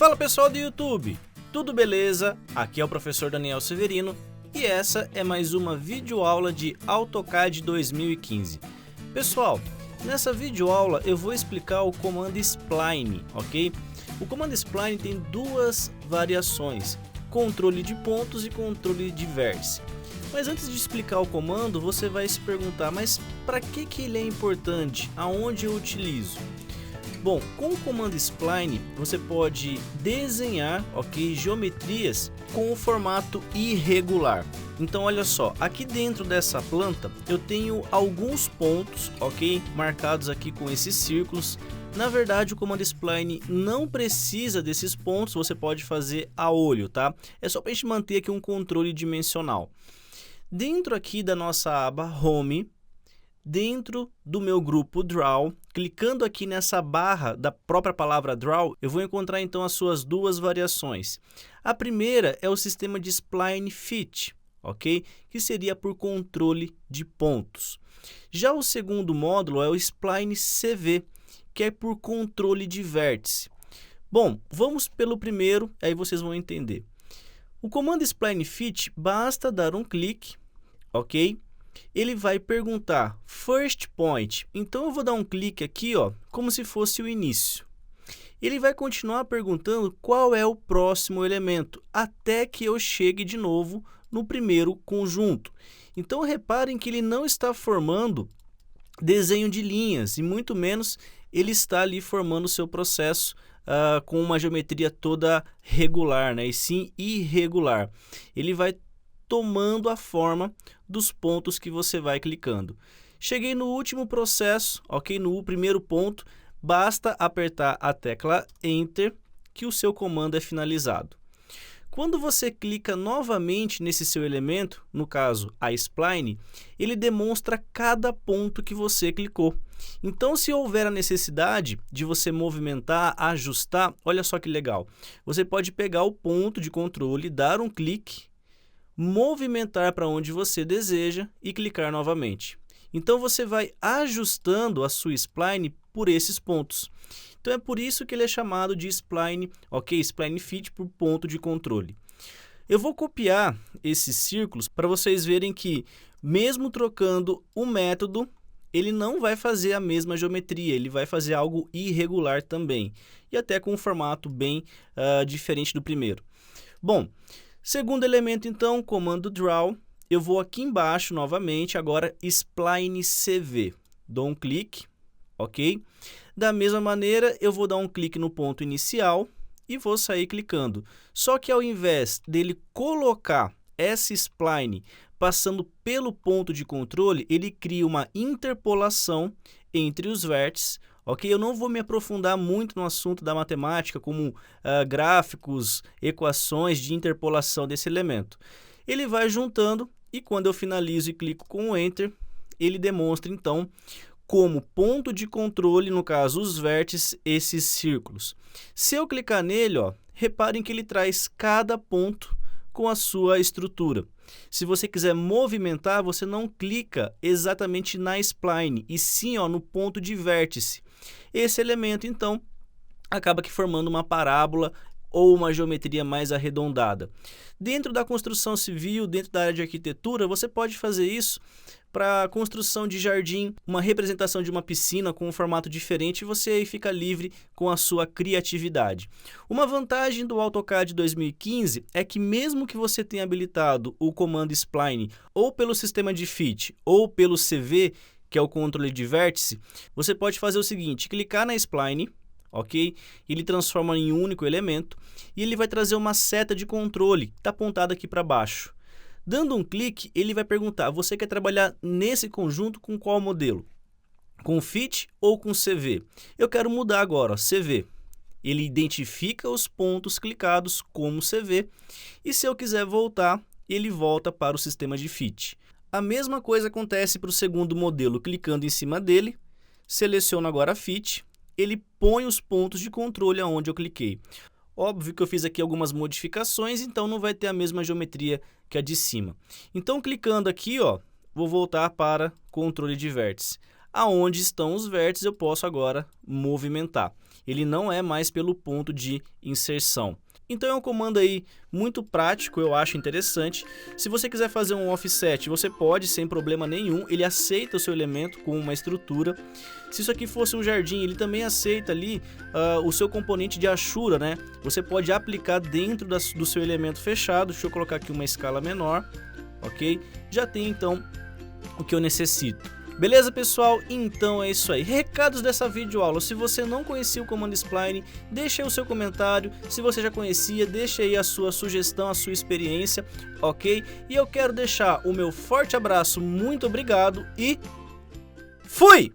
Fala pessoal do YouTube, tudo beleza? Aqui é o professor Daniel Severino e essa é mais uma videoaula de AutoCAD 2015. Pessoal, nessa videoaula eu vou explicar o comando Spline, ok? O comando Spline tem duas variações, controle de pontos e controle de vértice. Mas antes de explicar o comando, você vai se perguntar, mas para que ele é importante? Aonde eu utilizo? Bom, com o comando Spline, você pode desenhar, ok, geometrias com o formato irregular. Então, olha só, aqui dentro dessa planta, eu tenho alguns pontos, ok, marcados aqui com esses círculos. Na verdade, o comando Spline não precisa desses pontos, você pode fazer a olho, tá? É só para a gente manter aqui um controle dimensional. Dentro aqui da nossa aba Home, dentro do meu grupo Draw, clicando aqui nessa barra da própria palavra Draw, eu vou encontrar então as suas duas variações. A primeira é o sistema de Spline Fit, ok? Que seria por controle de pontos. Já o segundo módulo é o Spline CV, que é por controle de vértice. Bom, vamos pelo primeiro, aí vocês vão entender. O comando Spline Fit, basta dar um clique, ok? Ele vai perguntar First Point, então eu vou dar um clique aqui, ó, como se fosse o início. Ele vai continuar perguntando qual é o próximo elemento, até que eu chegue de novo no primeiro conjunto. Então reparem que ele não está formando desenho de linhas, e muito menos ele está ali formando o seu processo com uma geometria toda regular, né? E sim irregular. Ele vai tomando a forma dos pontos que você vai clicando. Cheguei no último processo, ok? No primeiro ponto, basta apertar a tecla Enter que o seu comando é finalizado. Quando você clica novamente nesse seu elemento, no caso a Spline, ele demonstra cada ponto que você clicou. Então, se houver a necessidade de você movimentar, ajustar, olha só que legal. Você pode pegar o ponto de controle, dar um clique, movimentar para onde você deseja e clicar novamente. Então você vai ajustando a sua Spline por esses pontos. Então é por isso que ele é chamado de Spline, ok? Spline Fit por ponto de controle. Eu vou copiar esses círculos para vocês verem que mesmo trocando o método, ele não vai fazer a mesma geometria, ele vai fazer algo irregular também. E até com um formato bem diferente do primeiro. Bom, segundo elemento, então, comando Draw, eu vou aqui embaixo novamente, agora Spline CV. Dou um clique, ok? Da mesma maneira, eu vou dar um clique no ponto inicial e vou sair clicando. Só que ao invés dele colocar essa Spline passando pelo ponto de controle, ele cria uma interpolação entre os vértices. Ok, eu não vou me aprofundar muito no assunto da matemática, como gráficos, equações de interpolação desse elemento. Ele vai juntando e quando eu finalizo e clico com o Enter, ele demonstra então como ponto de controle, no caso os vértices, esses círculos. Se eu clicar nele, ó, reparem que ele traz cada ponto com a sua estrutura. Se você quiser movimentar, você não clica exatamente na Spline, e sim ó, no ponto de vértice. Esse elemento, então, acaba que formando uma parábola ou uma geometria mais arredondada. Dentro da construção civil, dentro da área de arquitetura, você pode fazer isso para construção de jardim, uma representação de uma piscina com um formato diferente, e você aí fica livre com a sua criatividade. Uma vantagem do AutoCAD 2015 é que mesmo que você tenha habilitado o comando Spline ou pelo sistema de Fit ou pelo CV, que é o controle de vértice, você pode fazer o seguinte, clicar na Spline, ok? Ele transforma em um único elemento e ele vai trazer uma seta de controle, que está apontada aqui para baixo. Dando um clique, ele vai perguntar, você quer trabalhar nesse conjunto com qual modelo? Com Fit ou com CV? Eu quero mudar agora, ó, CV. Ele identifica os pontos clicados como CV e se eu quiser voltar, ele volta para o sistema de Fit. A mesma coisa acontece para o segundo modelo, clicando em cima dele, seleciono agora Fit, ele põe os pontos de controle aonde eu cliquei. Óbvio que eu fiz aqui algumas modificações, então não vai ter a mesma geometria que a de cima. Então, clicando aqui, ó, vou voltar para controle de vértice. Aonde estão os vértices, eu posso agora movimentar. ele não é mais pelo ponto de inserção. Então é um comando aí muito prático, eu acho interessante. Se você quiser fazer um offset, você pode sem problema nenhum, ele aceita o seu elemento com uma estrutura. Se isso aqui fosse um jardim, ele também aceita ali o seu componente de achura, né? Você pode aplicar dentro do seu elemento fechado. Deixa eu colocar aqui uma escala menor, ok? Já tem então o que eu necessito. Beleza, pessoal? Então é isso aí. Recados dessa videoaula. Se você não conhecia o comando spline, deixa aí o seu comentário. Se você já conhecia, deixa aí a sua sugestão, a sua experiência, ok? E eu quero deixar o meu forte abraço, muito obrigado e fui!